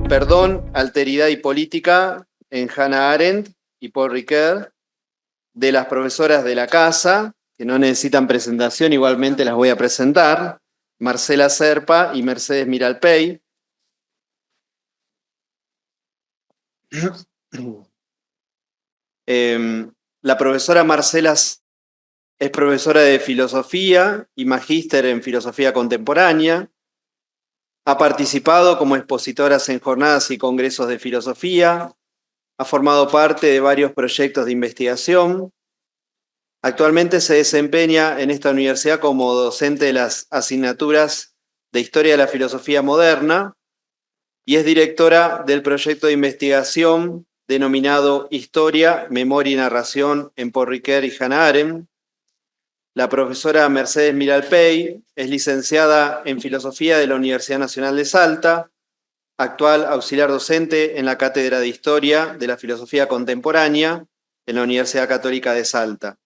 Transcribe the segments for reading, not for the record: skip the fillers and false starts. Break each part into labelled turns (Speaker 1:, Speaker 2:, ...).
Speaker 1: Perdón, Alteridad y Política en Hannah Arendt y Paul Ricoeur, de las profesoras de la casa, que no necesitan presentación, igualmente las voy a presentar, Marcela Serpa y Mercedes Miralpey. La profesora Marcela es profesora de filosofía y magíster en filosofía contemporánea. Ha participado como expositora en jornadas y congresos de filosofía. Ha formado parte de varios proyectos de investigación. Actualmente se desempeña en esta universidad como docente de las asignaturas de Historia de la Filosofía Moderna y es directora del proyecto de investigación denominado Historia, Memoria y Narración en Paul Ricoeur y Hannah Arendt. La profesora Mercedes Miralpey es licenciada en Filosofía de la Universidad Nacional de Salta, actual auxiliar docente en la Cátedra de Historia de la Filosofía Contemporánea en la Universidad Católica de Salta.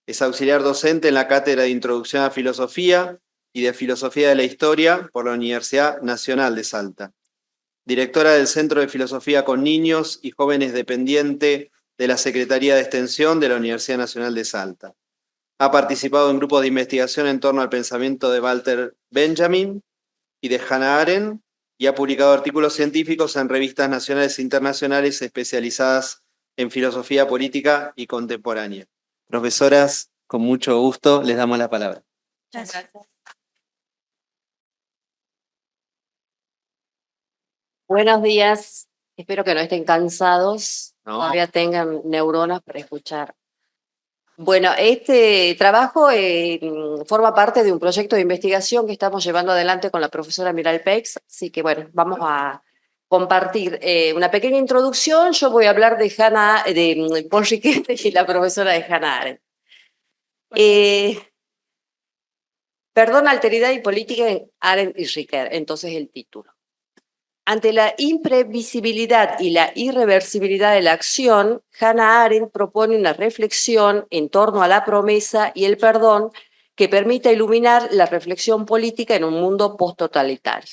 Speaker 1: Es auxiliar docente en la Cátedra de Introducción a Filosofía y de Filosofía de la Historia por la Universidad Nacional de Salta. Directora del Centro de Filosofía con Niños y Jóvenes dependiente de la Secretaría de Extensión de la Universidad Nacional de Salta. Ha participado en grupos de investigación en torno al pensamiento de Walter Benjamin y de Hannah Arendt y ha publicado artículos científicos en revistas nacionales e internacionales especializadas en filosofía política y contemporánea. Profesoras, con mucho gusto les damos la palabra.
Speaker 2: Muchas gracias. Buenos días. Espero que no estén cansados,
Speaker 1: No.
Speaker 2: todavía tengan neuronas para escuchar. Bueno, este trabajo forma parte de un proyecto de investigación que estamos llevando adelante con la profesora Miralpey, así que bueno, vamos a compartir una pequeña introducción. Yo voy a hablar de Paul Ricoeur y la profesora de Hannah Arendt. Perdón, Alteridad y Política en Arendt y Ricoeur, entonces el título. Ante la imprevisibilidad y la irreversibilidad de la acción, Hannah Arendt propone una reflexión en torno a la promesa y el perdón que permita iluminar la reflexión política en un mundo posttotalitario.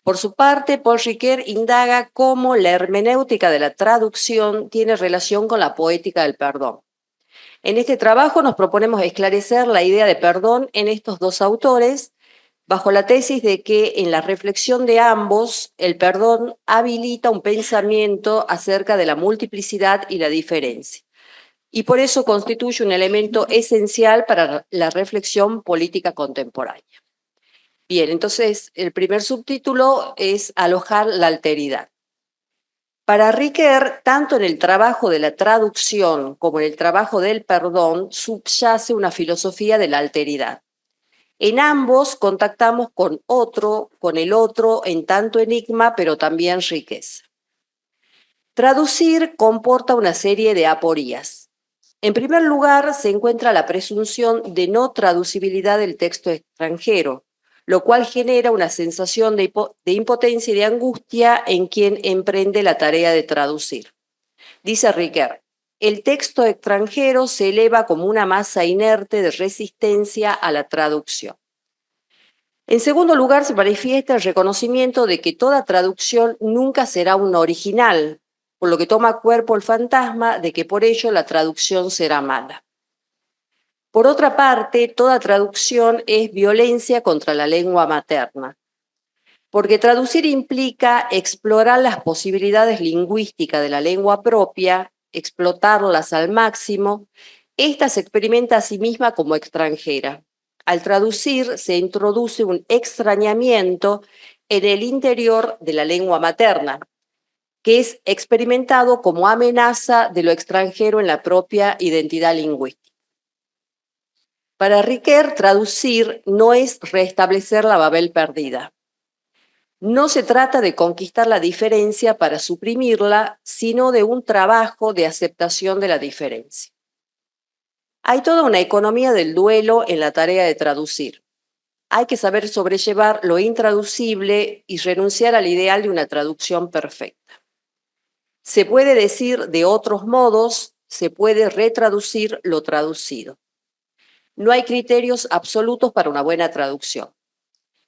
Speaker 2: Por su parte, Paul Ricoeur indaga cómo la hermenéutica de la traducción tiene relación con la poética del perdón. En este trabajo nos proponemos esclarecer la idea de perdón en estos dos autores, bajo la tesis de que en la reflexión de ambos, el perdón habilita un pensamiento acerca de la multiplicidad y la diferencia. Y por eso constituye un elemento esencial para la reflexión política contemporánea. Bien, entonces el primer subtítulo es alojar la alteridad. Para Ricoeur, tanto en el trabajo de la traducción como en el trabajo del perdón, subyace una filosofía de la alteridad. En ambos contactamos con el otro en tanto enigma, pero también riqueza. Traducir comporta una serie de aporías. En primer lugar, se encuentra la presunción de no traducibilidad del texto extranjero, lo cual genera una sensación de impotencia y de angustia en quien emprende la tarea de traducir. Dice Ricoeur, el texto extranjero se eleva como una masa inerte de resistencia a la traducción. En segundo lugar, se manifiesta el reconocimiento de que toda traducción nunca será una original, por lo que toma cuerpo el fantasma de que por ello la traducción será mala. Por otra parte, toda traducción es violencia contra la lengua materna, porque traducir implica explorar las posibilidades lingüísticas de la lengua propia, explotarlas al máximo. Esta se experimenta a sí misma como extranjera. Al traducir se introduce un extrañamiento en el interior de la lengua materna, que es experimentado como amenaza de lo extranjero en la propia identidad lingüística. Para Ricoeur, traducir no es restablecer la Babel perdida. No se trata de conquistar la diferencia para suprimirla, sino de un trabajo de aceptación de la diferencia. Hay toda una economía del duelo en la tarea de traducir. Hay que saber sobrellevar lo intraducible y renunciar al ideal de una traducción perfecta. Se puede decir de otros modos, se puede retraducir lo traducido. No hay criterios absolutos para una buena traducción.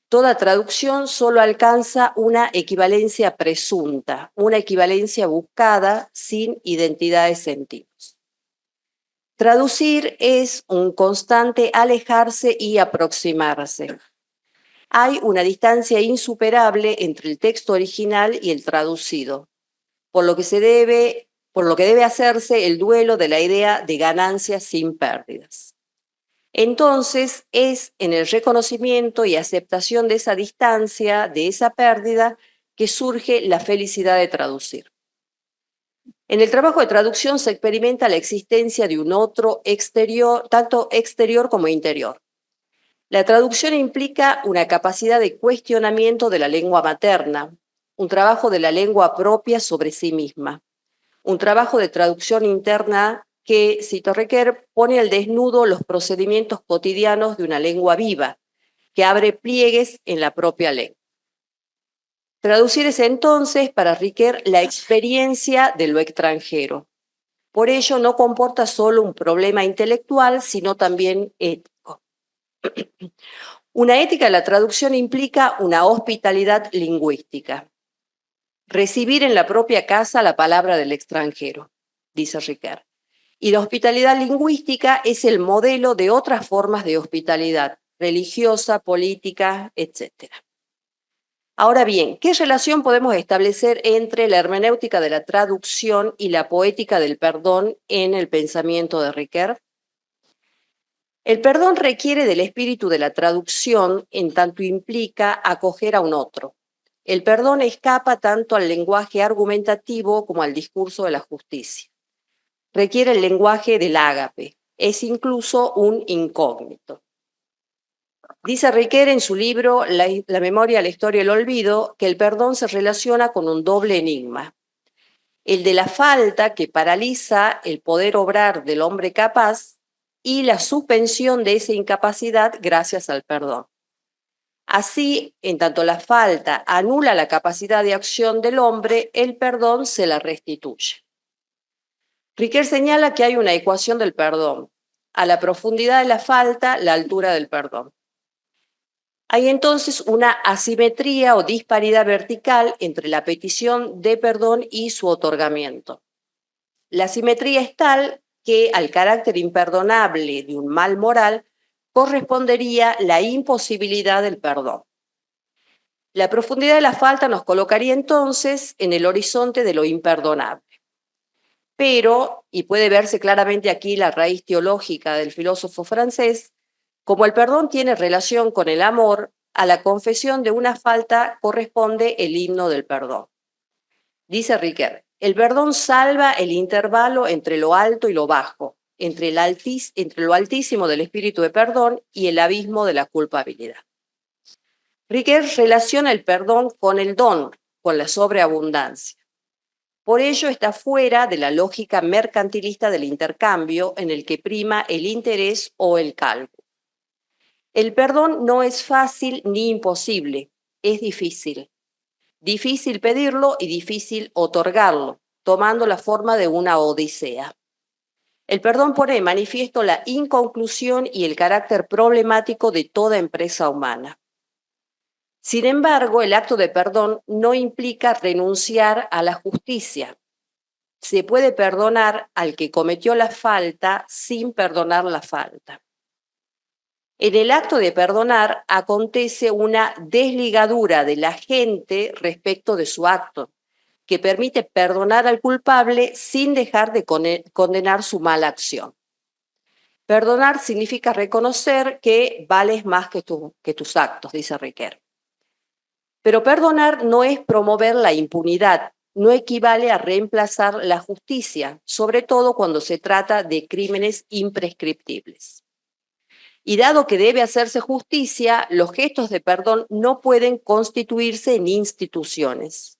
Speaker 2: Toda traducción solo alcanza una equivalencia presunta, una equivalencia buscada sin identidad de sentidos. Traducir es un constante alejarse y aproximarse. Hay una distancia insuperable entre el texto original y el traducido, por lo que debe hacerse el duelo de la idea de ganancias sin pérdidas. Entonces, es en el reconocimiento y aceptación de esa distancia, de esa pérdida, que surge la felicidad de traducir. En el trabajo de traducción se experimenta la existencia de un otro exterior, tanto exterior como interior. La traducción implica una capacidad de cuestionamiento de la lengua materna, un trabajo de la lengua propia sobre sí misma, un trabajo de traducción interna que, cito Riquer, pone al desnudo los procedimientos cotidianos de una lengua viva, que abre pliegues en la propia lengua. Traducir es entonces, para Riquer, la experiencia de lo extranjero. Por ello, no comporta solo un problema intelectual, sino también ético. Una ética de la traducción implica una hospitalidad lingüística. Recibir en la propia casa la palabra del extranjero, dice Riquer. Y la hospitalidad lingüística es el modelo de otras formas de hospitalidad, religiosa, política, etc. Ahora bien, ¿qué relación podemos establecer entre la hermenéutica de la traducción y la poética del perdón en el pensamiento de Riquer? El perdón requiere del espíritu de la traducción en tanto implica acoger a un otro. El perdón escapa tanto al lenguaje argumentativo como al discurso de la justicia. Requiere el lenguaje del ágape. Es incluso un incógnito. Dice Riquer en su libro La memoria, la historia y el olvido que el perdón se relaciona con un doble enigma. El de la falta que paraliza el poder obrar del hombre capaz y la suspensión de esa incapacidad gracias al perdón. Así, en tanto la falta anula la capacidad de acción del hombre, el perdón se la restituye. Riquer señala que hay una ecuación del perdón. A la profundidad de la falta, la altura del perdón. Hay entonces una asimetría o disparidad vertical entre la petición de perdón y su otorgamiento. La asimetría es tal que al carácter imperdonable de un mal moral correspondería la imposibilidad del perdón. La profundidad de la falta nos colocaría entonces en el horizonte de lo imperdonable. Pero, y puede verse claramente aquí la raíz teológica del filósofo francés, como el perdón tiene relación con el amor, a la confesión de una falta corresponde el himno del perdón. Dice Riquer, el perdón salva el intervalo entre lo alto y lo bajo, entre lo altísimo del espíritu de perdón y el abismo de la culpabilidad. Riquer relaciona el perdón con el don, con la sobreabundancia. Por ello está fuera de la lógica mercantilista del intercambio en el que prima el interés o el cálculo. El perdón no es fácil ni imposible, es difícil. Difícil pedirlo y difícil otorgarlo, tomando la forma de una odisea. El perdón pone de manifiesto la inconclusión y el carácter problemático de toda empresa humana. Sin embargo, el acto de perdón no implica renunciar a la justicia. Se puede perdonar al que cometió la falta sin perdonar la falta. En el acto de perdonar acontece una desligadura del agente respecto de su acto, que permite perdonar al culpable sin dejar de condenar su mala acción. Perdonar significa reconocer que vales más que tus actos, dice Riquer. Pero perdonar no es promover la impunidad, no equivale a reemplazar la justicia, sobre todo cuando se trata de crímenes imprescriptibles. Y dado que debe hacerse justicia, los gestos de perdón no pueden constituirse en instituciones.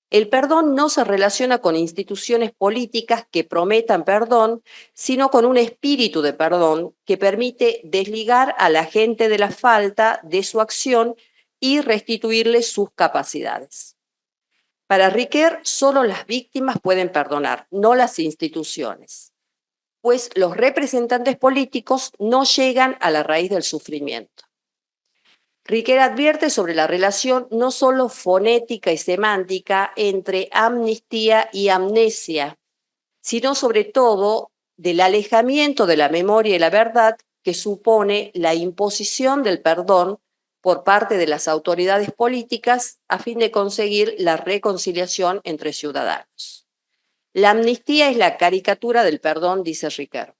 Speaker 2: El perdón no se relaciona con instituciones políticas que prometan perdón, sino con un espíritu de perdón que permite desligar a la gente de la falta de su acción y restituirle sus capacidades. Para Riquer, solo las víctimas pueden perdonar, no las instituciones, pues los representantes políticos no llegan a la raíz del sufrimiento. Riquet advierte sobre la relación no solo fonética y semántica entre amnistía y amnesia, sino sobre todo del alejamiento de la memoria y la verdad que supone la imposición del perdón por parte de las autoridades políticas a fin de conseguir la reconciliación entre ciudadanos. La amnistía es la caricatura del perdón, dice Riquet.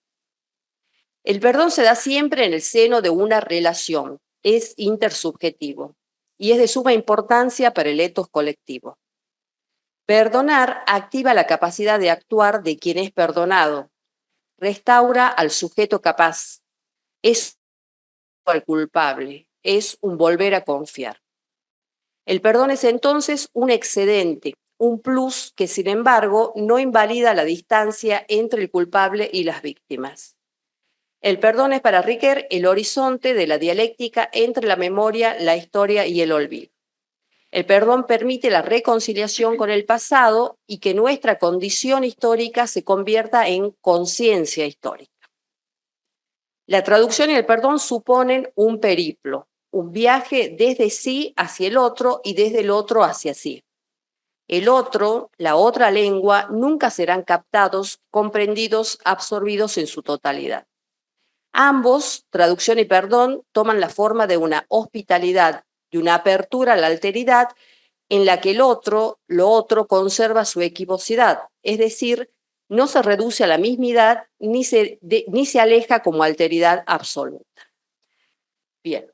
Speaker 2: El perdón se da siempre en el seno de una relación, es intersubjetivo y es de suma importancia para el etos colectivo. Perdonar activa la capacidad de actuar de quien es perdonado, restaura al sujeto capaz, es al culpable, es un volver a confiar. El perdón es entonces un excedente, un plus que sin embargo no invalida la distancia entre el culpable y las víctimas. El perdón es para Riquet el horizonte de la dialéctica entre la memoria, la historia y el olvido. El perdón permite la reconciliación con el pasado y que nuestra condición histórica se convierta en conciencia histórica. La traducción y el perdón suponen un periplo, un viaje desde sí hacia el otro y desde el otro hacia sí. El otro, la otra lengua, nunca serán captados, comprendidos, absorbidos en su totalidad. Ambos, traducción y perdón, toman la forma de una hospitalidad, de una apertura a la alteridad en la que el otro, lo otro, conserva su equivocidad, es decir, no se reduce a la mismidad ni se aleja como alteridad absoluta. Bien.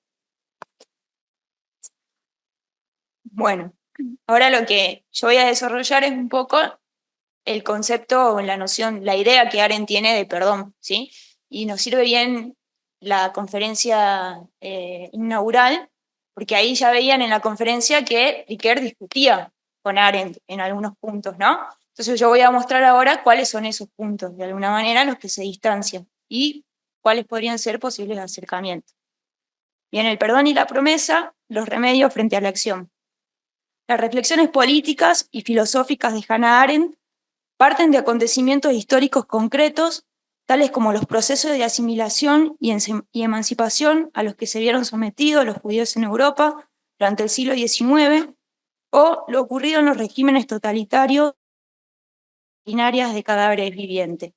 Speaker 3: Bueno, ahora lo que yo voy a desarrollar es un poco el concepto o la noción, la idea que Arendt tiene de perdón, ¿sí? Y nos sirve bien la conferencia inaugural, porque ahí ya veían en la conferencia que Riquet discutía con Arendt en algunos puntos, ¿no? Entonces yo voy a mostrar ahora cuáles son esos puntos, de alguna manera, los que se distancian y cuáles podrían ser posibles acercamientos. Bien, el perdón y la promesa, los remedios frente a la acción. Las reflexiones políticas y filosóficas de Hannah Arendt parten de acontecimientos históricos concretos, tales como los procesos de asimilación y emancipación a los que se vieron sometidos los judíos en Europa durante el siglo XIX, o lo ocurrido en los regímenes totalitarios de cadáveres vivientes.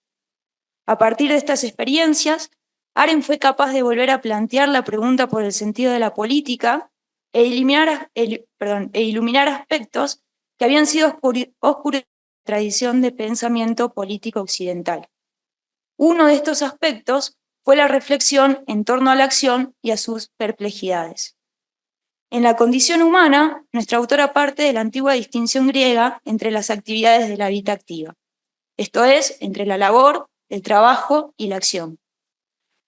Speaker 3: A partir de estas experiencias, Arendt fue capaz de volver a plantear la pregunta por el sentido de la política e iluminar aspectos que habían sido oscurecidos en la tradición de pensamiento político occidental. Uno de estos aspectos fue la reflexión en torno a la acción y a sus perplejidades. En la condición humana, nuestra autora parte de la antigua distinción griega entre las actividades de la vida activa, esto es, entre la labor, el trabajo y la acción.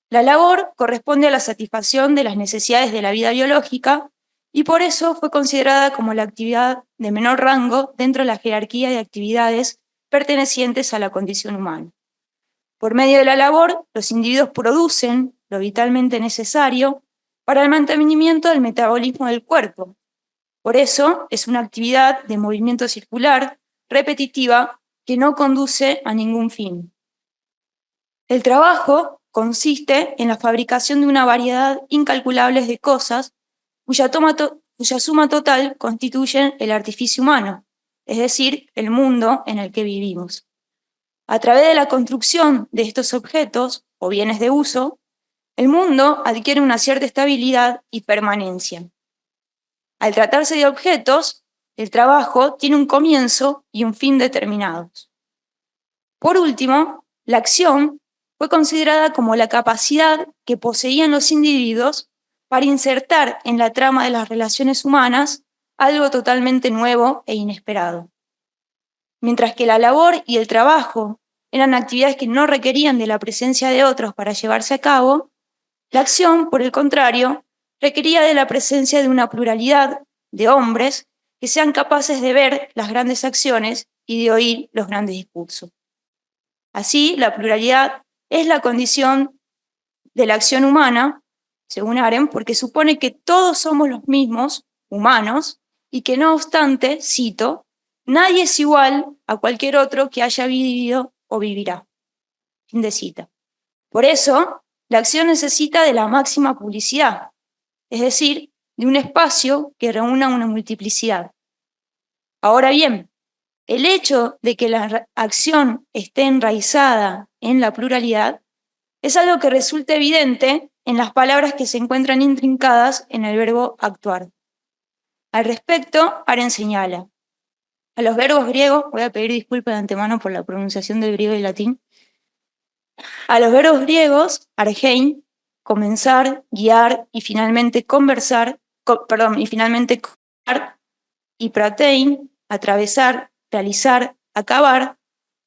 Speaker 3: La labor corresponde a la satisfacción de las necesidades de la vida biológica y por eso fue considerada como la actividad de menor rango dentro de la jerarquía de actividades pertenecientes a la condición humana. Por medio de la labor, los individuos producen lo vitalmente necesario para el mantenimiento del metabolismo del cuerpo. Por eso es una actividad de movimiento circular, repetitiva, que no conduce a ningún fin. El trabajo consiste en la fabricación de una variedad incalculable de cosas cuya suma total constituye el artificio humano, es decir, el mundo en el que vivimos. A través de la construcción de estos objetos o bienes de uso, el mundo adquiere una cierta estabilidad y permanencia. Al tratarse de objetos, el trabajo tiene un comienzo y un fin determinados. Por último, la acción fue considerada como la capacidad que poseían los individuos para insertar en la trama de las relaciones humanas algo totalmente nuevo e inesperado. Mientras que la labor y el trabajo eran actividades que no requerían de la presencia de otros para llevarse a cabo, la acción, por el contrario, requería de la presencia de una pluralidad de hombres que sean capaces de ver las grandes acciones y de oír los grandes discursos. Así, la pluralidad es la condición de la acción humana, según Arendt, porque supone que todos somos los mismos, humanos, y que no obstante, cito, nadie es igual a cualquier otro que haya vivido o vivirá. Fin de cita. Por eso, la acción necesita de la máxima publicidad, es decir, de un espacio que reúna una multiplicidad. Ahora bien, el hecho de que la acción esté enraizada en la pluralidad es algo que resulta evidente en las palabras que se encuentran intrincadas en el verbo actuar. Al respecto, Arendt señala: a los verbos griegos, voy a pedir disculpas de antemano por la pronunciación del griego y latín, a los verbos griegos, argein, comenzar, guiar y finalmente conversar, y pratein, atravesar, realizar, acabar,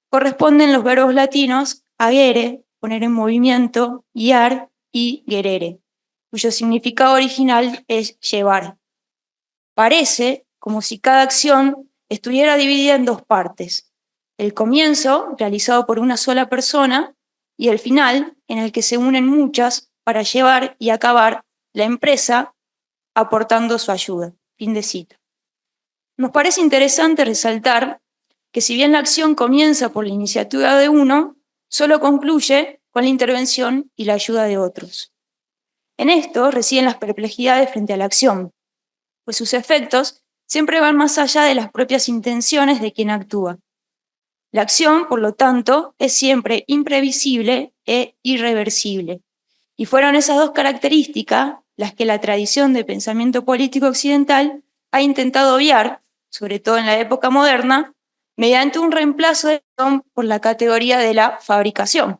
Speaker 3: corresponden los verbos latinos agere, poner en movimiento, guiar, y gerere, cuyo significado original es llevar. Parece como si cada acción estuviera dividida en dos partes: el comienzo, realizado por una sola persona, y el final, en el que se unen muchas para llevar y acabar la empresa, aportando su ayuda. Fin de cita. Nos parece interesante resaltar que si bien la acción comienza por la iniciativa de uno, solo concluye con la intervención y la ayuda de otros. En esto residen las perplejidades frente a la acción, pues sus efectos siempre van más allá de las propias intenciones de quien actúa. La acción, por lo tanto, es siempre imprevisible e irreversible. Y fueron esas dos características las que la tradición de pensamiento político occidental ha intentado obviar, sobre todo en la época moderna, mediante un reemplazo de la acción por la categoría de la fabricación.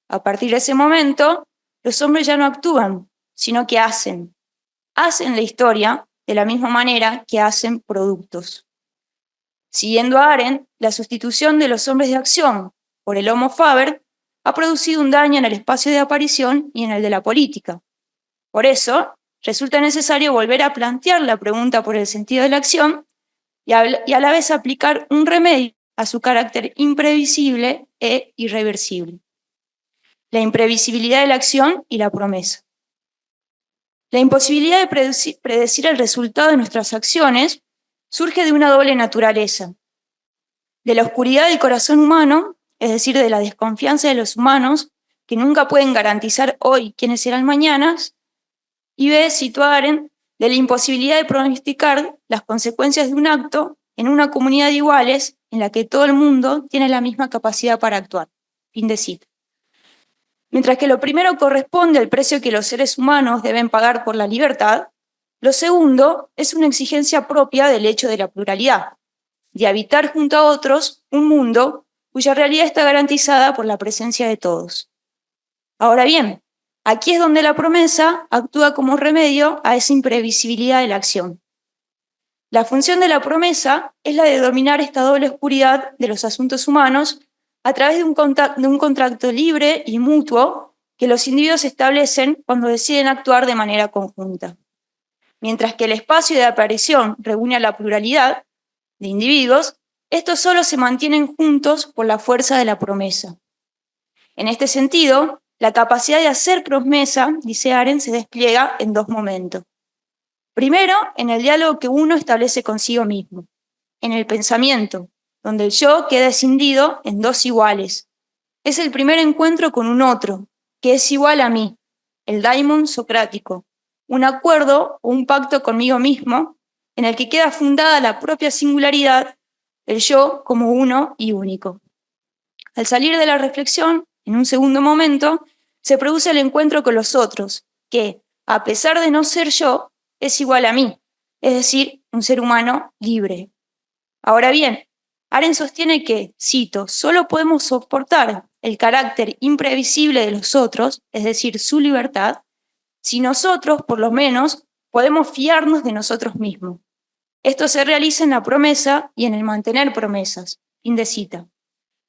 Speaker 3: A partir de ese momento, los hombres ya no actúan, sino que hacen. Hacen la historia de la misma manera que hacen productos. Siguiendo a Arendt, la sustitución de los hombres de acción por el Homo faber ha producido un daño en el espacio de aparición y en el de la política. Por eso, resulta necesario volver a plantear la pregunta por el sentido de la acción y a la vez aplicar un remedio a su carácter imprevisible e irreversible: la imprevisibilidad de la acción y la promesa. La imposibilidad de predecir el resultado de nuestras acciones surge de una doble naturaleza: de la oscuridad del corazón humano, es decir, de la desconfianza de los humanos, que nunca pueden garantizar hoy quiénes serán mañanas, y B, cito a Arendt, de la imposibilidad de pronosticar las consecuencias de un acto en una comunidad de iguales en la que todo el mundo tiene la misma capacidad para actuar. Fin de cita. Mientras que lo primero corresponde al precio que los seres humanos deben pagar por la libertad, lo segundo es una exigencia propia del hecho de la pluralidad, de habitar junto a otros un mundo cuya realidad está garantizada por la presencia de todos. Ahora bien, aquí es donde la promesa actúa como remedio a esa imprevisibilidad de la acción. La función de la promesa es la de dominar esta doble oscuridad de los asuntos humanos a través de un contrato libre y mutuo que los individuos establecen cuando deciden actuar de manera conjunta. Mientras que el espacio de aparición reúne a la pluralidad de individuos, estos solo se mantienen juntos por la fuerza de la promesa. En este sentido, la capacidad de hacer promesa, dice Arendt, se despliega en dos momentos. Primero, en el diálogo que uno establece consigo mismo, en el pensamiento, donde el yo queda escindido en dos iguales. Es el primer encuentro con un otro, que es igual a mí, el daimon socrático, un acuerdo o un pacto conmigo mismo, en el que queda fundada la propia singularidad, el yo como uno y único. Al salir de la reflexión, en un segundo momento, se produce el encuentro con los otros, que, a pesar de no ser yo, es igual a mí, es decir, un ser humano libre. Ahora bien, Arendt sostiene que, cito, solo podemos soportar el carácter imprevisible de los otros, es decir, su libertad, si nosotros, por lo menos, podemos fiarnos de nosotros mismos. Esto se realiza en la promesa y en el mantener promesas. Fin de cita.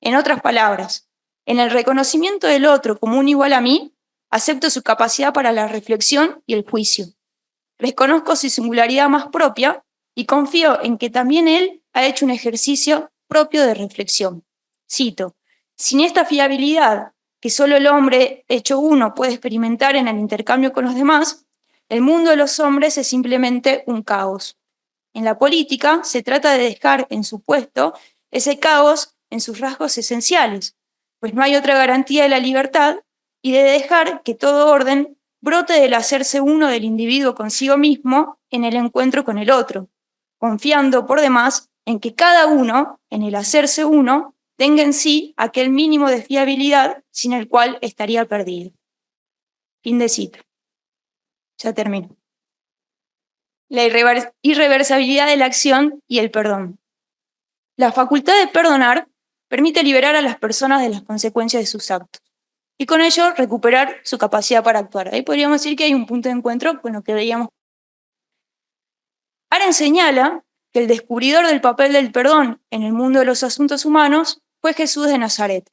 Speaker 3: En otras palabras, en el reconocimiento del otro como un igual a mí, acepto su capacidad para la reflexión y el juicio. Reconozco su singularidad más propia y confío en que también él ha hecho un ejercicio propio de reflexión. Cito, sin esta fiabilidad que solo el hombre hecho uno puede experimentar en el intercambio con los demás, el mundo de los hombres es simplemente un caos. En la política se trata de dejar en su puesto ese caos en sus rasgos esenciales, pues no hay otra garantía de la libertad, y de dejar que todo orden brote del hacerse uno del individuo consigo mismo en el encuentro con el otro, confiando por demás en que cada uno, en el hacerse uno, tenga en sí aquel mínimo de fiabilidad sin el cual estaría perdido. Fin de cita. Ya termino. La irreversibilidad de la acción y el perdón. La facultad de perdonar permite liberar a las personas de las consecuencias de sus actos y con ello recuperar su capacidad para actuar. Ahí podríamos decir que hay un punto de encuentro con lo que veíamos. Arendt señala que el descubridor del papel del perdón en el mundo de los asuntos humanos fue Jesús de Nazaret.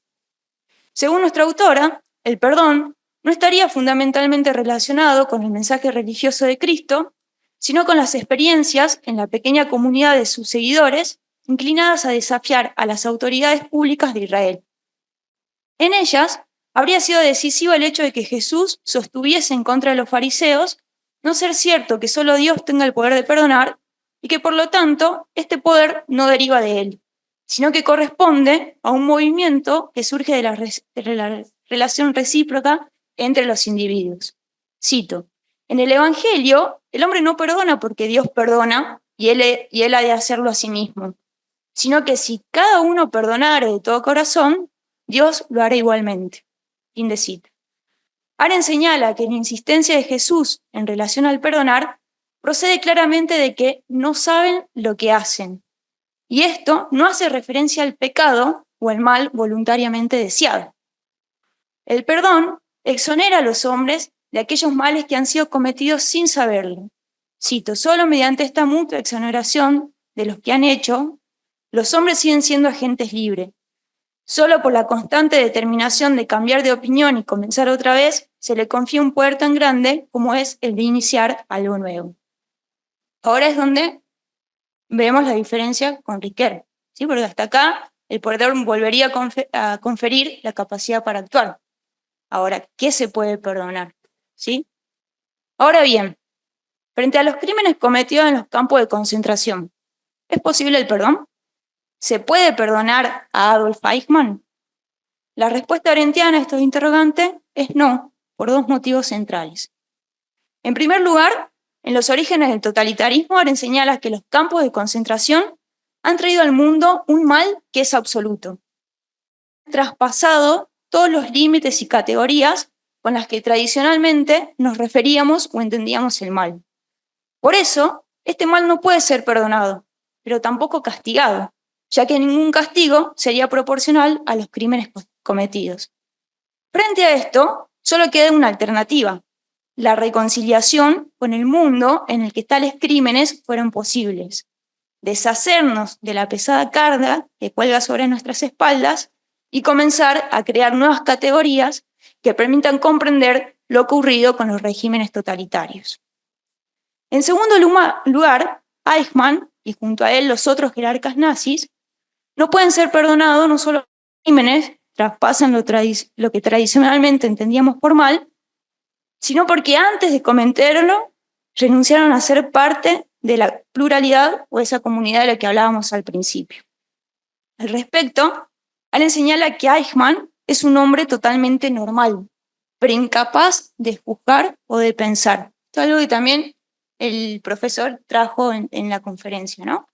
Speaker 3: Según nuestra autora, el perdón no estaría fundamentalmente relacionado con el mensaje religioso de Cristo, sino con las experiencias en la pequeña comunidad de sus seguidores inclinadas a desafiar a las autoridades públicas de Israel. En ellas habría sido decisivo el hecho de que Jesús sostuviese en contra de los fariseos no ser cierto que solo Dios tenga el poder de perdonar y que por lo tanto este poder no deriva de él, sino que corresponde a un movimiento que surge de la relación recíproca entre los individuos. Cito, en el Evangelio el hombre no perdona porque Dios perdona y él ha de hacerlo a sí mismo, sino que si cada uno perdonara de todo corazón, Dios lo hará igualmente. Fin de cita. Arendt señala que la insistencia de Jesús en relación al perdonar procede claramente de que no saben lo que hacen. Y esto no hace referencia al pecado o al mal voluntariamente deseado. El perdón exonera a los hombres de aquellos males que han sido cometidos sin saberlo. Cito, solo mediante esta mutua exoneración de los que han hecho, los hombres siguen siendo agentes libres. Solo por la constante determinación de cambiar de opinión y comenzar otra vez, se le confía un poder tan grande como es el de iniciar algo nuevo. Ahora es donde vemos la diferencia con Ricoeur, ¿sí? Porque hasta acá el poder volvería a conferir la capacidad para actuar. Ahora, ¿qué se puede perdonar? ¿Sí? Ahora bien, frente a los crímenes cometidos en los campos de concentración, ¿es posible el perdón? ¿Se puede perdonar a Adolf Eichmann? La respuesta arendtiana a estos interrogantes es no, por dos motivos centrales. En primer lugar, en los orígenes del totalitarismo, Arendt señala que los campos de concentración han traído al mundo un mal que es absoluto, traspasado todos los límites y categorías con las que tradicionalmente nos referíamos o entendíamos el mal. Por eso, este mal no puede ser perdonado, pero tampoco castigado, ya que ningún castigo sería proporcional a los crímenes cometidos. Frente a esto, solo queda una alternativa, la reconciliación con el mundo en el que tales crímenes fueron posibles, deshacernos de la pesada carga que cuelga sobre nuestras espaldas y comenzar a crear nuevas categorías que permitan comprender lo ocurrido con los regímenes totalitarios. En segundo lugar, Eichmann, y junto a él los otros jerarcas nazis, no pueden ser perdonados no solo los crímenes traspasan lo que tradicionalmente entendíamos por mal, sino porque antes de cometerlo renunciaron a ser parte de la pluralidad o esa comunidad de la que hablábamos al principio. Al respecto, Arendt señala que Eichmann es un hombre totalmente normal, pero incapaz de juzgar o de pensar. Esto es algo que también el profesor trajo en la conferencia, ¿no?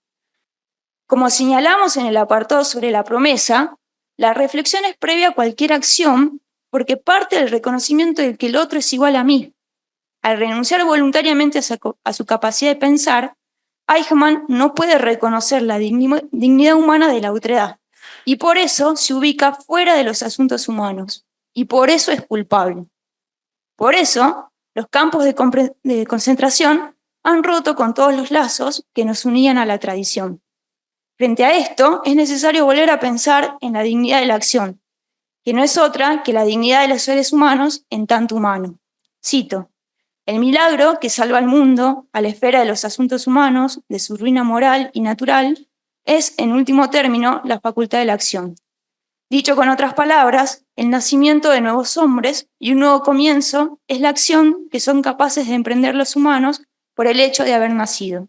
Speaker 3: Como señalamos en el apartado sobre la promesa, la reflexión es previa a cualquier acción porque parte del reconocimiento de que el otro es igual a mí. Al renunciar voluntariamente a su capacidad de pensar, Eichmann no puede reconocer la dignidad humana de la otredad y por eso se ubica fuera de los asuntos humanos y por eso es culpable. Por eso, los campos de concentración han roto con todos los lazos que nos unían a la tradición. Frente a esto, es necesario volver a pensar en la dignidad de la acción, que no es otra que la dignidad de los seres humanos en tanto humano. Cito, el milagro que salva al mundo, a la esfera de los asuntos humanos, de su ruina moral y natural, es, en último término, la facultad de la acción. Dicho con otras palabras, el nacimiento de nuevos hombres y un nuevo comienzo es la acción que son capaces de emprender los humanos por el hecho de haber nacido.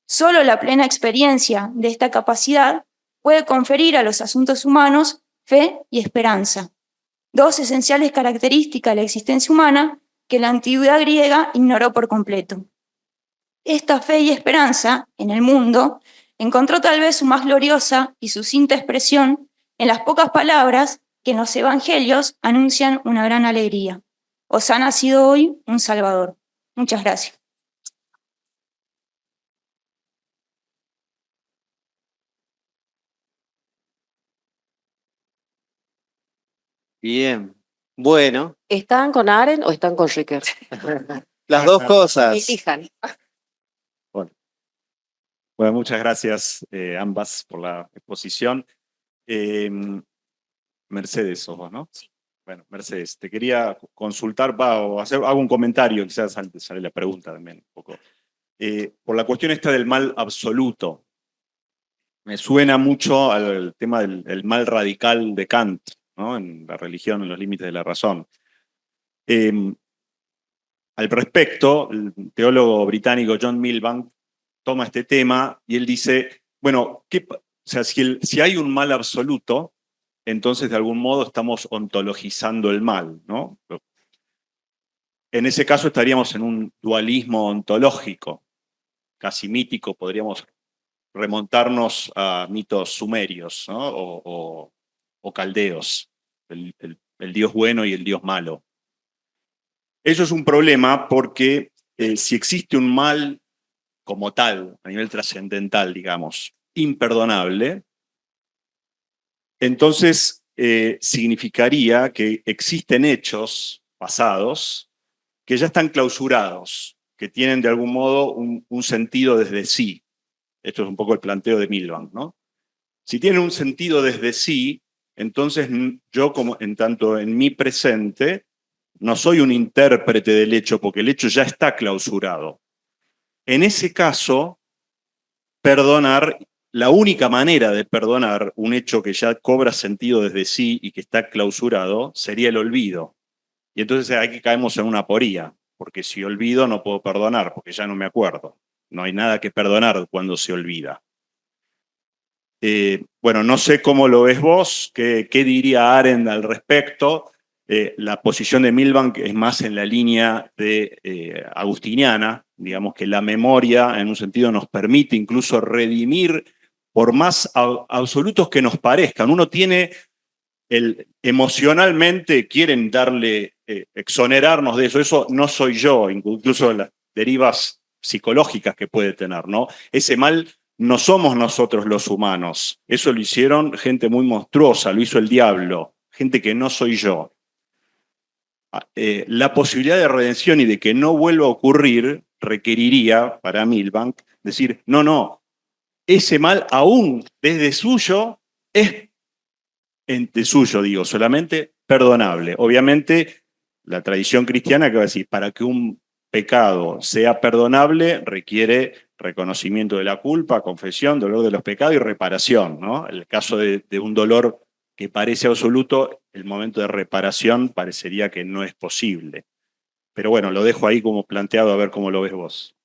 Speaker 3: Solo la plena experiencia de esta capacidad puede conferir a los asuntos humanos fe y esperanza, dos esenciales características de la existencia humana que la antigüedad griega ignoró por completo. Esta fe y esperanza en el mundo encontró tal vez su más gloriosa y sucinta expresión en las pocas palabras que en los evangelios anuncian una gran alegría. Os ha nacido hoy un Salvador. Muchas gracias.
Speaker 1: Bien. Bueno,
Speaker 2: ¿Están con Arendt o están con Rickert?
Speaker 1: las dos cosas.
Speaker 2: Elijan.
Speaker 4: Bueno, muchas gracias ambas por la exposición. Mercedes, sos vos, ¿no? Sí. Bueno, Mercedes, te quería consultar, o hacer algún comentario, quizás antes sale la pregunta también un poco. Por la cuestión esta del mal absoluto, me suena mucho al tema del mal radical de Kant, ¿no? En la religión, en los límites de la razón. Al respecto, el teólogo británico John Milbank toma este tema y él dice, bueno, o sea, si hay un mal absoluto, entonces de algún modo estamos ontologizando el mal, ¿no? En ese caso estaríamos en un dualismo ontológico, casi mítico, podríamos remontarnos a mitos sumerios, ¿no? o caldeos, el dios bueno y el dios malo. Eso es un problema porque si existe un mal como tal, a nivel trascendental, digamos, imperdonable, entonces significaría que existen hechos pasados que ya están clausurados, que tienen de algún modo un sentido desde sí. Esto es un poco el planteo de Milbank, ¿no? Si tienen un sentido desde sí, entonces yo, como en tanto en mi presente, no soy un intérprete del hecho, porque el hecho ya está clausurado. En ese caso, perdonar, la única manera de perdonar un hecho que ya cobra sentido desde sí y que está clausurado, sería el olvido. Y entonces aquí caemos en una aporía, porque si olvido no puedo perdonar, porque ya no me acuerdo. No hay nada que perdonar cuando se olvida. Bueno, no sé cómo lo ves vos, qué diría Arendt al respecto. La posición de Milbank es más en la línea de agustiniana, digamos que la memoria en un sentido nos permite incluso redimir, por más absolutos que nos parezcan. Uno tiene, emocionalmente quieren darle, exonerarnos de eso, eso no soy yo, incluso las derivas psicológicas que puede tener, ¿no? Ese mal no somos nosotros los humanos, eso lo hicieron gente muy monstruosa, lo hizo el diablo, gente que no soy yo. La posibilidad de redención y de que no vuelva a ocurrir requeriría, para Milbank, decir, no, ese mal aún desde suyo es, de suyo digo, solamente perdonable. Obviamente, la tradición cristiana que va a decir, para que un pecado sea perdonable, requiere reconocimiento de la culpa, confesión, dolor de los pecados y reparación, ¿no? En el caso de un dolor que parece absoluto, el momento de reparación parecería que no es posible. Pero bueno, lo dejo ahí como planteado, a ver cómo lo ves vos.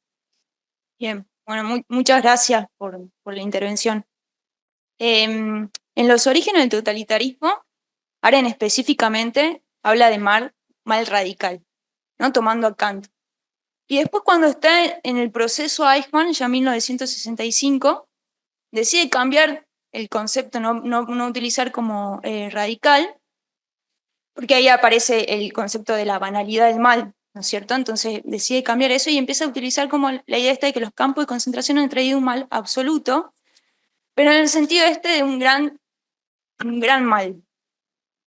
Speaker 3: Bien, bueno, muchas gracias por la intervención. En los orígenes del totalitarismo, Arendt específicamente habla de mal radical, ¿no? Tomando a Kant. Y después cuando está en el proceso Eichmann, ya en 1965, decide cambiar el concepto, no utilizar como radical, porque ahí aparece el concepto de la banalidad del mal, ¿no es cierto? Entonces decide cambiar eso y empieza a utilizar como la idea esta de que los campos de concentración han traído un mal absoluto, pero en el sentido este de un gran mal,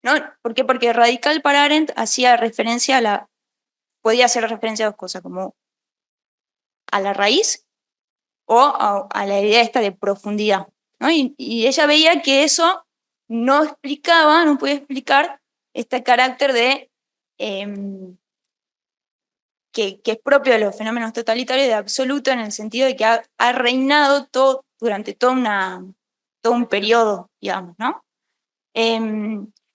Speaker 3: ¿no? ¿Por qué? Porque radical para Arendt hacía referencia podía hacer referencia a dos cosas, como a la raíz o a la idea esta de profundidad, ¿no? Y ella veía que eso no podía explicar este carácter de que es propio de los fenómenos totalitarios de absoluto, en el sentido de que ha reinado durante todo un periodo, digamos, ¿no?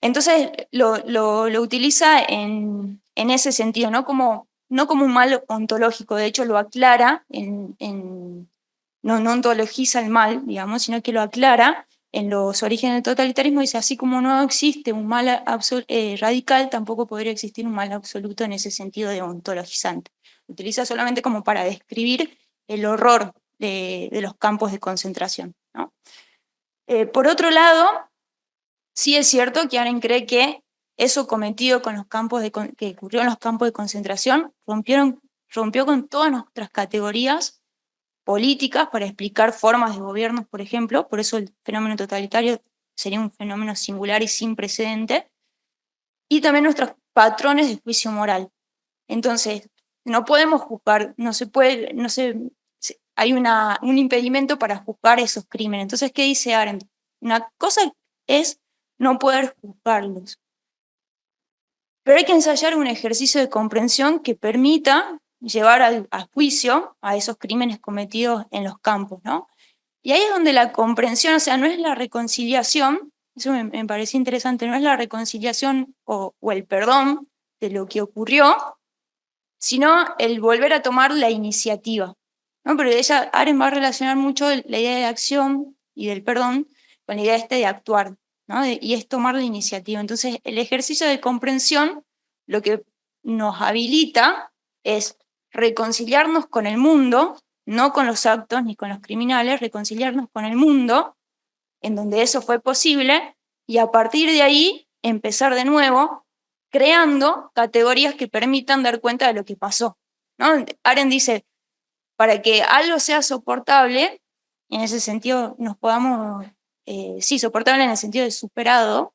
Speaker 3: Entonces lo utiliza en ese sentido, no como un mal ontológico, de hecho lo aclara, no ontologiza el mal, digamos, sino que lo aclara en los orígenes del totalitarismo, dice, así como no existe un mal radical, tampoco podría existir un mal absoluto en ese sentido de ontologizante. Lo utiliza solamente como para describir el horror de los campos de concentración, ¿no? Por otro lado, sí es cierto que Arendt cree que eso cometido con los campos que ocurrió en los campos de concentración rompió con todas nuestras categorías políticas para explicar formas de gobiernos, por ejemplo. Por eso el fenómeno totalitario sería un fenómeno singular y sin precedente. Y también nuestros patrones de juicio moral. Entonces, no podemos juzgar, hay un impedimento para juzgar esos crímenes. Entonces, ¿qué dice Arendt? Una cosa es no poder juzgarlos, pero hay que ensayar un ejercicio de comprensión que permita llevar a juicio a esos crímenes cometidos en los campos, ¿no? Y ahí es donde la comprensión, o sea, no es la reconciliación, eso me pareció interesante, no es la reconciliación o el perdón de lo que ocurrió, sino el volver a tomar la iniciativa, ¿no? Pero Arendt va a relacionar mucho la idea de acción y del perdón con la idea de actuar, ¿no? Y es tomar la iniciativa. Entonces, el ejercicio de comprensión lo que nos habilita es reconciliarnos con el mundo, no con los actos ni con los criminales, reconciliarnos con el mundo, en donde eso fue posible, y a partir de ahí empezar de nuevo, creando categorías que permitan dar cuenta de lo que pasó, ¿no? Arendt dice, para que algo sea soportable, en ese sentido nos podamos, sí, soportable en el sentido de superado,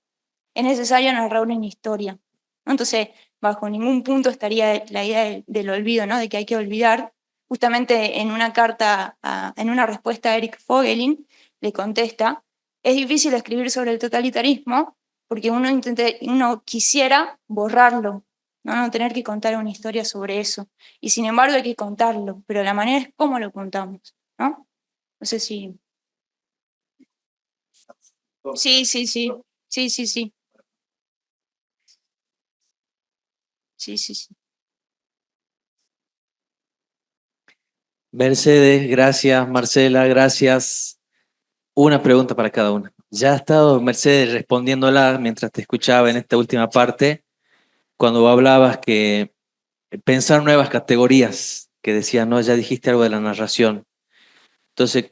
Speaker 3: es necesario narrar una historia, ¿no? Entonces, bajo ningún punto estaría la idea del olvido, ¿no? De que hay que olvidar. Justamente en una carta, en una respuesta a Eric Voegelin, le contesta, es difícil escribir sobre el totalitarismo porque uno quisiera borrarlo, ¿no? No tener que contar una historia sobre eso. Y sin embargo hay que contarlo, pero la manera es cómo lo contamos, ¿no? No sé si... Sí, sí, sí, sí, sí, sí. Sí, sí, sí.
Speaker 5: Mercedes, gracias. Marcela, gracias. Una pregunta para cada una. Ya ha estado Mercedes respondiéndola mientras te escuchaba en esta última parte, cuando hablabas que pensar nuevas categorías, que decías, no, ya dijiste algo de la narración. Entonces,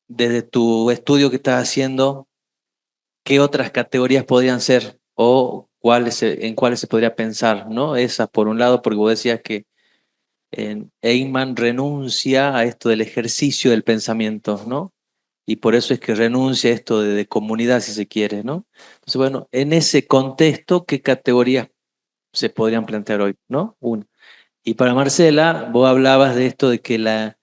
Speaker 5: desde tu estudio que estás haciendo, ¿qué otras categorías podrían ser? O en cuáles se podría pensar, ¿no? Esas por un lado, porque vos decías que Eichmann renuncia a esto del ejercicio del pensamiento, ¿no? Y por eso es que renuncia a esto de comunidad, si se quiere, ¿no? Entonces, bueno, en ese contexto, ¿qué categorías se podrían plantear hoy, ¿no? Una. Y para Marcela, vos hablabas de esto de que la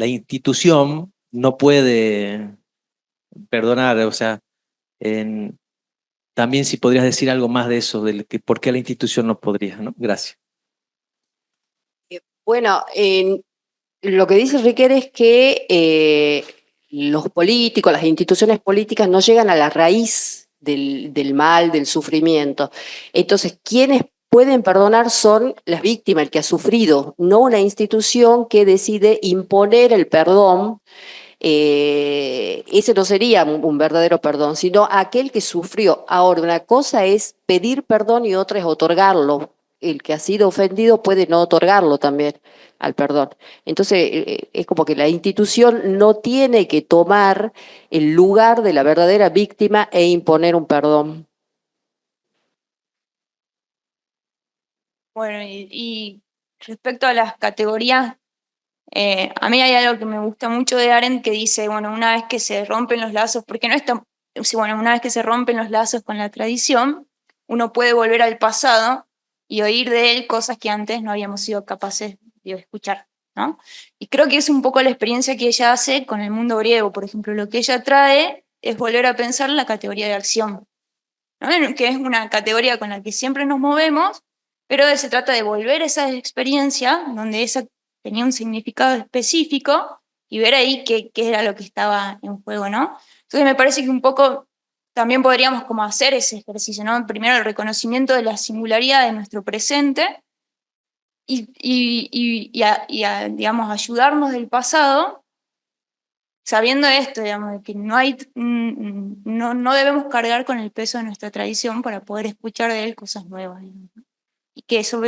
Speaker 5: institución no puede perdonar, o sea, también si podrías decir algo más de eso, de que por qué la institución no podría, ¿no? Gracias.
Speaker 2: Bueno, lo que dice Riquet es que los políticos, las instituciones políticas no llegan a la raíz del mal, del sufrimiento. Entonces, quienes pueden perdonar son las víctimas, el que ha sufrido, no una institución que decide imponer el perdón. Ese no sería un verdadero perdón, sino aquel que sufrió. Ahora, una cosa es pedir perdón y otra es otorgarlo. El que ha sido ofendido puede no otorgarlo también al perdón. Entonces, es como que la institución no tiene que tomar el lugar de la verdadera víctima e imponer un perdón.
Speaker 3: Bueno, y respecto a las categorías, a mí hay algo que me gusta mucho de Arendt que dice, bueno, una vez que se rompen los lazos, porque no es tan, bueno, una vez que se rompen los lazos con la tradición, uno puede volver al pasado y oír de él cosas que antes no habíamos sido capaces de escuchar, ¿no? Y creo que es un poco la experiencia que ella hace con el mundo griego, por ejemplo, lo que ella trae es volver a pensar la categoría de acción, ¿no? Que es una categoría con la que siempre nos movemos, pero se trata de volver a esa experiencia donde esa tenía un significado específico y ver ahí qué era lo que estaba en juego, ¿no? Entonces me parece que un poco también podríamos como hacer ese ejercicio, ¿no? Primero el reconocimiento de la singularidad de nuestro presente y digamos, ayudarnos del pasado, sabiendo esto, digamos, de que no hay, no debemos cargar con el peso de nuestra tradición para poder escuchar de él cosas nuevas, digamos. Y que eso,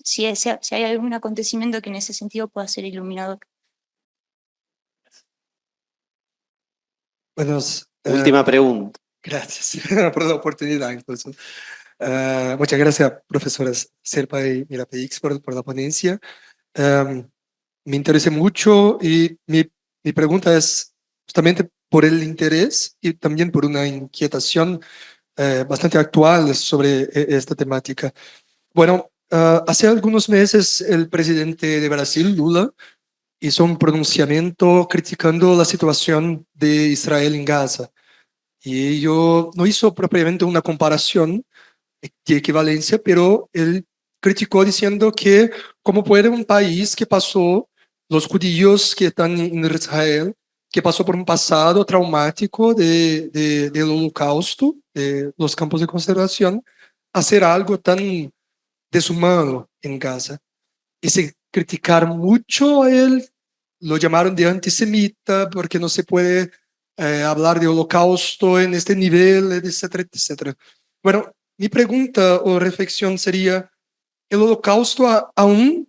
Speaker 3: si hay algún acontecimiento que en ese sentido pueda ser iluminador.
Speaker 6: Buenos,
Speaker 1: Última pregunta.
Speaker 6: gracias por la oportunidad. Incluso. Muchas gracias, profesoras Serpa y Mirapeix, por la ponencia. Me interesa mucho y mi pregunta es justamente por el interés y también por una inquietación bastante actual sobre esta temática. Bueno, hace algunos meses el presidente de Brasil, Lula, hizo un pronunciamiento criticando la situación de Israel en Gaza. Y ello no hizo propiamente una comparación de equivalencia, pero él criticó diciendo que cómo puede un país que pasó, los judíos que están en Israel, que pasó por un pasado traumático del holocausto, de los campos de concentración, hacer algo tan deshumano en Gaza. Y se criticaron mucho a él, lo llamaron de antisemita porque no se puede hablar de holocausto en este nivel, etcétera, etcétera. Bueno, mi pregunta o reflexión sería, ¿el holocausto aún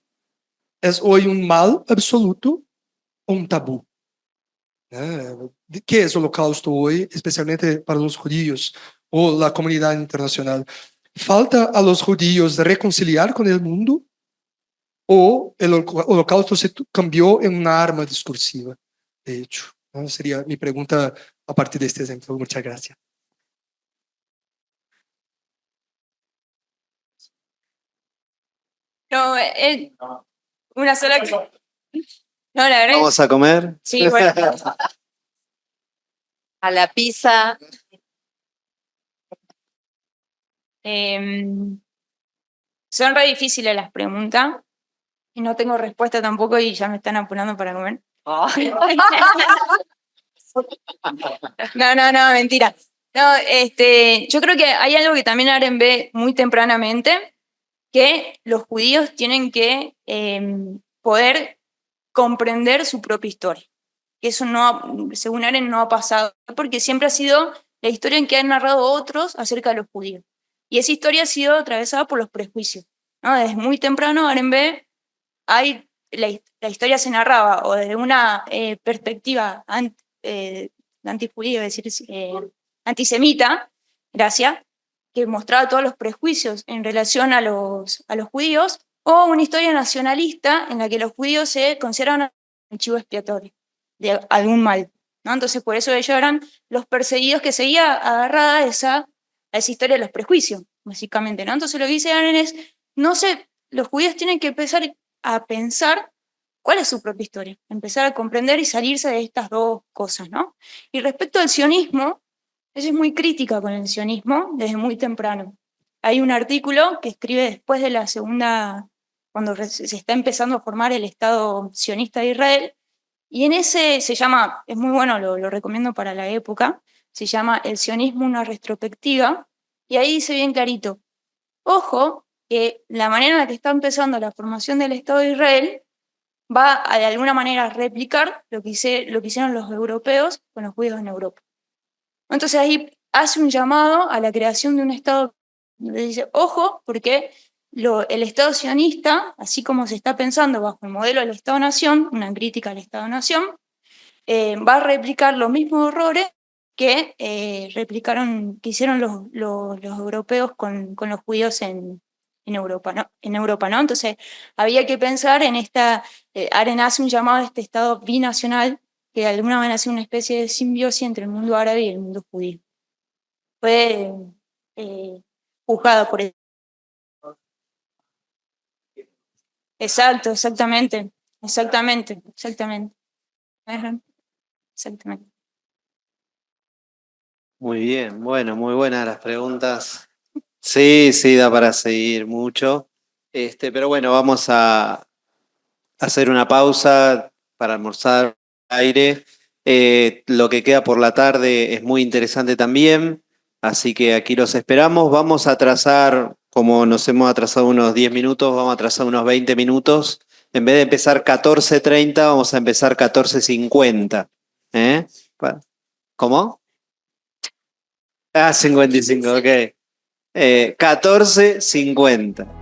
Speaker 6: es hoy un mal absoluto o un tabú? ¿Qué es el holocausto hoy, especialmente para los judíos o la comunidad internacional? ¿Falta a los judíos de reconciliar con el mundo o el holocausto se cambió en una arma discursiva? De hecho, ¿no? Sería mi pregunta a partir de este ejemplo. Muchas gracias.
Speaker 3: No, una sola... No, la verdad.
Speaker 1: ¿Vamos a comer?
Speaker 3: Sí, bueno.
Speaker 2: A la pizza.
Speaker 3: Son re difíciles las preguntas y no tengo respuesta tampoco y ya me están apurando para comer. No, mentira. No, yo creo que hay algo que también Aren ve muy tempranamente, que los judíos tienen que poder comprender su propia historia. Que eso no, según Aren, no ha pasado, porque siempre ha sido la historia en que han narrado otros acerca de los judíos. Y esa historia ha sido atravesada por los prejuicios, ¿no? Desde muy temprano, Aren ve, la historia se narraba o desde una perspectiva antijudía, es decir, antisemita, gracias, que mostraba todos los prejuicios en relación a los judíos, o una historia nacionalista en la que los judíos se consideraban un chivo expiatorio de algún mal, ¿no? Entonces, por eso ellos eran los perseguidos, que seguía agarrada a esa historia de los prejuicios, básicamente, ¿no? Entonces, lo que dice Aren es, los judíos tienen que empezar a pensar cuál es su propia historia, empezar a comprender y salirse de estas dos cosas, ¿no? Y respecto al sionismo, ella es muy crítica con el sionismo desde muy temprano. Hay un artículo que escribe después de la segunda, cuando se está empezando a formar el Estado sionista de Israel, y en ese se llama, es muy bueno, lo recomiendo para la época, se llama El sionismo, una retrospectiva, y ahí dice bien clarito, ojo, que la manera en la que está empezando la formación del Estado de Israel va a de alguna manera replicar lo que hicieron los europeos con los judíos en Europa. Entonces ahí hace un llamado a la creación de un Estado, donde dice, ojo, porque el Estado sionista, así como se está pensando bajo el modelo del Estado-Nación, una crítica al Estado-Nación, va a replicar los mismos errores que hicieron los europeos con los judíos en Europa, ¿no? Entonces había que pensar en Aren hace un llamado a este Estado binacional, que de alguna manera hace una especie de simbiosis entre el mundo árabe y el mundo judío. Fue juzgado por él. Exacto, exactamente.
Speaker 1: Muy bien, bueno, muy buenas las preguntas. Sí, da para seguir mucho. Pero bueno, vamos a hacer una pausa para almorzar aire. Lo que queda por la tarde es muy interesante también, así que aquí los esperamos. Vamos a atrasar, como nos hemos atrasado unos 10 minutos, vamos a atrasar unos 20 minutos. En vez de empezar 14:30, vamos a empezar 14:50. ¿Eh? ¿Cómo? Ah, 55, ok. 14.50.